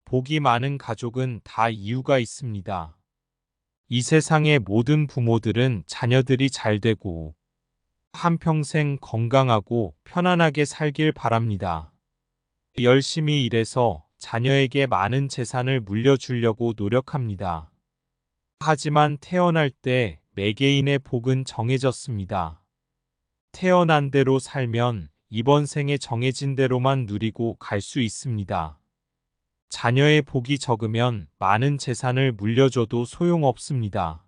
복이 많은 가족은 다 이유가 있습니다. 이 세상의 모든 부모들은 자녀들이 잘 되고 한평생 건강하고 편안하게 살길 바랍니다. 열심히 일해서 자녀에게 많은 재산을 물려주려고 노력합니다. 하지만 태어날 때 매개인의 복은 정해졌습니다. 태어난 대로 살면 이번 생에 정해진 대로만 누리고 갈 수 있습니다. 자녀의 복이 적으면 많은 재산을 물려줘도 소용없습니다.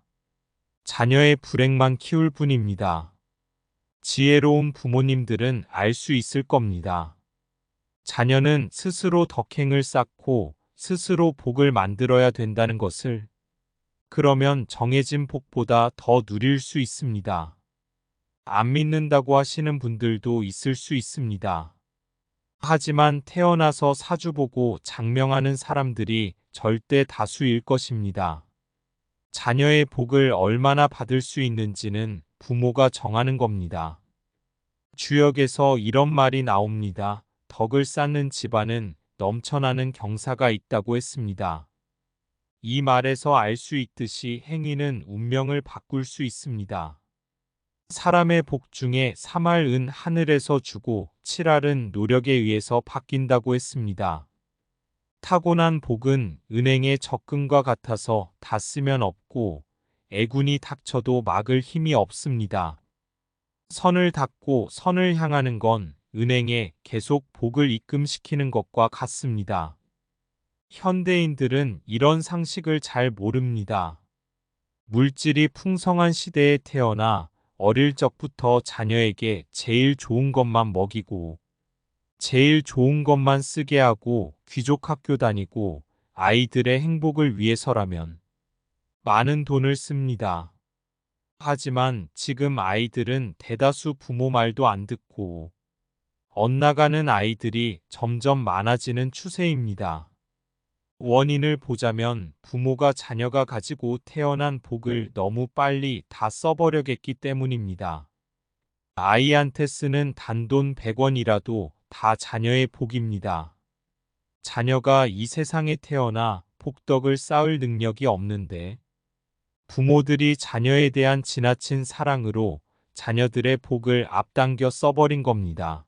자녀의 불행만 키울 뿐입니다. 지혜로운 부모님들은 알 수 있을 겁니다. 자녀는 스스로 덕행을 쌓고 스스로 복을 만들어야 된다는 것을. 그러면 정해진 복보다 더 누릴 수 있습니다. 안 믿는다고 하시는 분들도 있을 수 있습니다. 하지만 태어나서 사주 보고 장명하는 사람들이 절대 다수일 것입니다. 자녀의 복을 얼마나 받을 수 있는지는 부모가 정하는 겁니다. 주역에서 이런 말이 나옵니다. 덕을 쌓는 집안은 넘쳐나는 경사가 있다고 했습니다. 이 말에서 알 수 있듯이 행위는 운명을 바꿀 수 있습니다. 사람의 복 중에 3할은 하늘에서 주고 7할은 노력에 의해서 바뀐다고 했습니다. 타고난 복은 은행의 적금과 같아서 다 쓰면 없고 애군이 닥쳐도 막을 힘이 없습니다. 선을 닦고 선을 향하는 건 은행에 계속 복을 입금시키는 것과 같습니다. 현대인들은 이런 상식을 잘 모릅니다. 물질이 풍성한 시대에 태어나 어릴 적부터 자녀에게 제일 좋은 것만 먹이고 제일 좋은 것만 쓰게 하고 귀족 학교 다니고 아이들의 행복을 위해서라면 많은 돈을 씁니다. 하지만 지금 아이들은 대다수 부모 말도 안 듣고 엇나가는 아이들이 점점 많아지는 추세입니다. 원인을 보자면 부모가 자녀가 가지고 태어난 복을 너무 빨리 다 써버려겠기 때문입니다. 아이한테 쓰는 단돈 100원이라도 다 자녀의 복입니다. 자녀가 이 세상에 태어나 복덕을 쌓을 능력이 없는데 부모들이 자녀에 대한 지나친 사랑으로 자녀들의 복을 앞당겨 써버린 겁니다.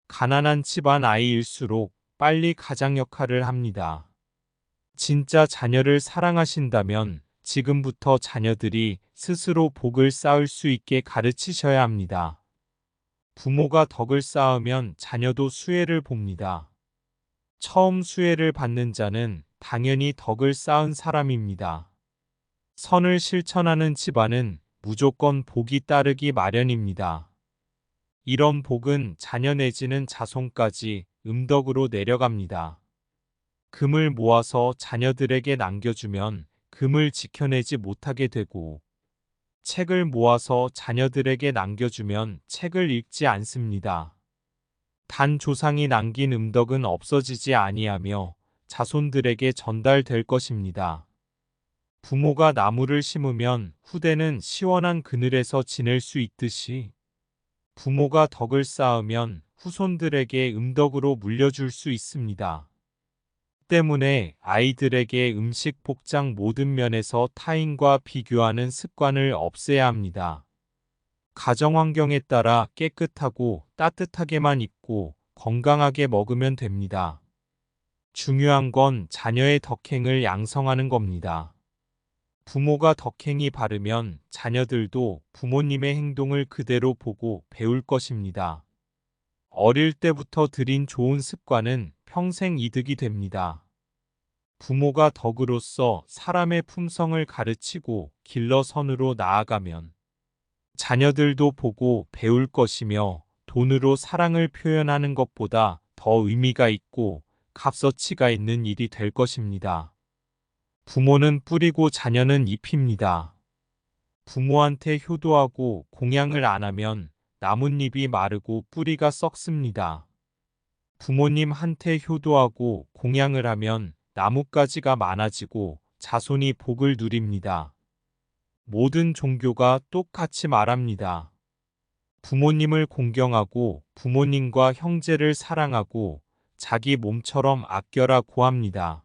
가난한 집안 아이일수록 빨리 가장 역할을 합니다. 진짜 자녀를 사랑하신다면 지금부터 자녀들이 스스로 복을 쌓을 수 있게 가르치셔야 합니다. 부모가 덕을 쌓으면 자녀도 수혜를 봅니다. 처음 수혜를 받는 자는 당연히 덕을 쌓은 사람입니다. 선을 실천하는 집안은 무조건 복이 따르기 마련입니다. 이런 복은 자녀 내지는 자손까지 음덕으로 내려갑니다. 금을 모아서 자녀들에게 남겨주면 금을 지켜내지 못하게 되고 책을 모아서 자녀들에게 남겨주면 책을 읽지 않습니다. 단 조상이 남긴 음덕은 없어지지 아니하며 자손들에게 전달될 것입니다. 부모가 나무를 심으면 후대는 시원한 그늘에서 지낼 수 있듯이 부모가 덕을 쌓으면 후손들에게 음덕으로 물려줄 수 있습니다. 때문에 아이들에게 음식, 복장 모든 면에서 타인과 비교하는 습관을 없애야 합니다. 가정 환경에 따라 깨끗하고 따뜻하게만 입고 건강하게 먹으면 됩니다. 중요한 건 자녀의 덕행을 양성하는 겁니다. 부모가 덕행이 바르면 자녀들도 부모님의 행동을 그대로 보고 배울 것입니다. 어릴 때부터 들인 좋은 습관은 평생 이득이 됩니다. 부모가 덕으로서 사람의 품성을 가르치고 길러선으로 나아가면 자녀들도 보고 배울 것이며 돈으로 사랑을 표현하는 것보다 더 의미가 있고 값어치가 있는 일이 될 것입니다. 부모는 뿌리고 자녀는 잎입니다. 부모한테 효도하고 공양을 안 하면 나뭇잎이 마르고 뿌리가 썩습니다. 부모님한테 효도하고 공양을 하면 나뭇가지가 많아지고 자손이 복을 누립니다. 모든 종교가 똑같이 말합니다. 부모님을 공경하고 부모님과 형제를 사랑하고 자기 몸처럼 아껴라고 합니다.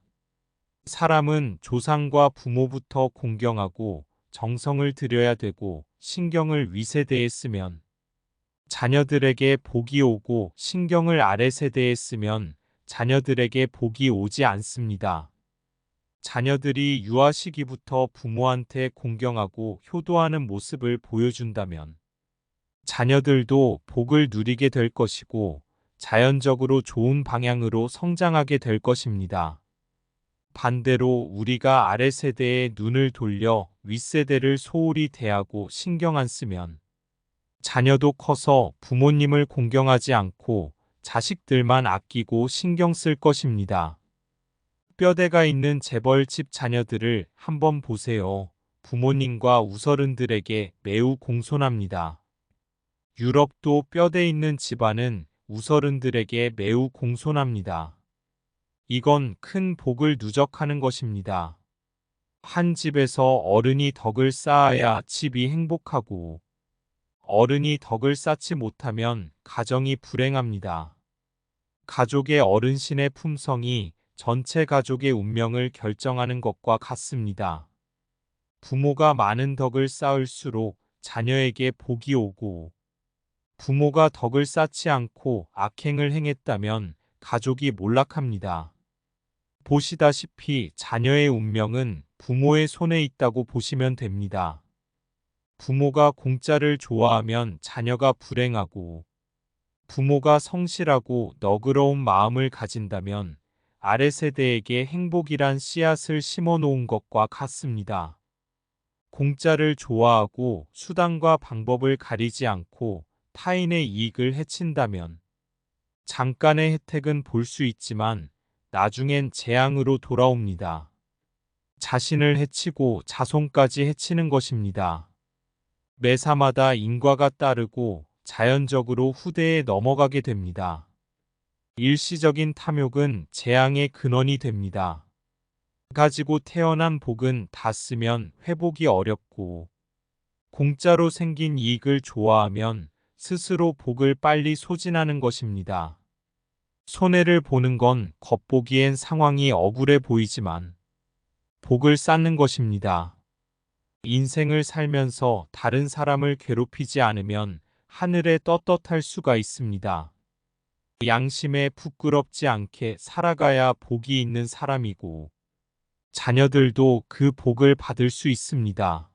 사람은 조상과 부모부터 공경하고 정성을 들여야 되고 신경을 윗세대에 쓰면 자녀들에게 복이 오고 신경을 아래세대에 쓰면 자녀들에게 복이 오지 않습니다. 자녀들이 유아 시기부터 부모한테 공경하고 효도하는 모습을 보여준다면 자녀들도 복을 누리게 될 것이고 자연적으로 좋은 방향으로 성장하게 될 것입니다. 반대로 우리가 아래세대에 눈을 돌려 윗세대를 소홀히 대하고 신경 안 쓰면 자녀도 커서 부모님을 공경하지 않고 자식들만 아끼고 신경 쓸 것입니다. 뼈대가 있는 재벌집 자녀들을 한번 보세요. 부모님과 우서른들에게 매우 공손합니다. 유럽도 뼈대 있는 집안은 우서른들에게 매우 공손합니다. 이건 큰 복을 누적하는 것입니다. 한 집에서 어른이 덕을 쌓아야 집이 행복하고 어른이 덕을 쌓지 못하면 가정이 불행합니다. 가족의 어른신의 품성이 전체 가족의 운명을 결정하는 것과 같습니다. 부모가 많은 덕을 쌓을수록 자녀에게 복이 오고 부모가 덕을 쌓지 않고 악행을 행했다면 가족이 몰락합니다. 보시다시피 자녀의 운명은 부모의 손에 있다고 보시면 됩니다. 부모가 공짜를 좋아하면 자녀가 불행하고 부모가 성실하고 너그러운 마음을 가진다면 아래 세대에게 행복이란 씨앗을 심어 놓은 것과 같습니다. 공짜를 좋아하고 수단과 방법을 가리지 않고 타인의 이익을 해친다면 잠깐의 혜택은 볼 수 있지만 나중엔 재앙으로 돌아옵니다. 자신을 해치고 자손까지 해치는 것입니다. 매사마다 인과가 따르고 자연적으로 후대에 넘어가게 됩니다. 일시적인 탐욕은 재앙의 근원이 됩니다. 가지고 태어난 복은 다 쓰면 회복이 어렵고 공짜로 생긴 이익을 좋아하면 스스로 복을 빨리 소진하는 것입니다. 손해를 보는 건 겉보기엔 상황이 억울해 보이지만 복을 쌓는 것입니다. 인생을 살면서 다른 사람을 괴롭히지 않으면 하늘에 떳떳할 수가 있습니다. 양심에 부끄럽지 않게 살아가야 복이 있는 사람이고 자녀들도 그 복을 받을 수 있습니다.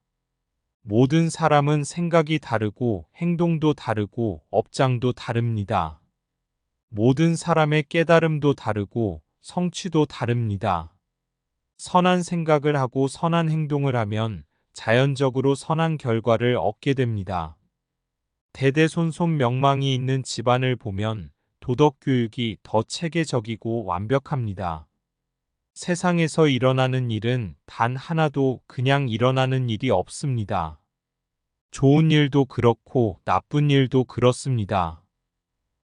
모든 사람은 생각이 다르고 행동도 다르고 업장도 다릅니다. 모든 사람의 깨달음도 다르고 성취도 다릅니다. 선한 생각을 하고 선한 행동을 하면 자연적으로 선한 결과를 얻게 됩니다. 대대손손 명망이 있는 집안을 보면 도덕 교육이 더 체계적이고 완벽합니다. 세상에서 일어나는 일은 단 하나도 그냥 일어나는 일이 없습니다. 좋은 일도 그렇고 나쁜 일도 그렇습니다.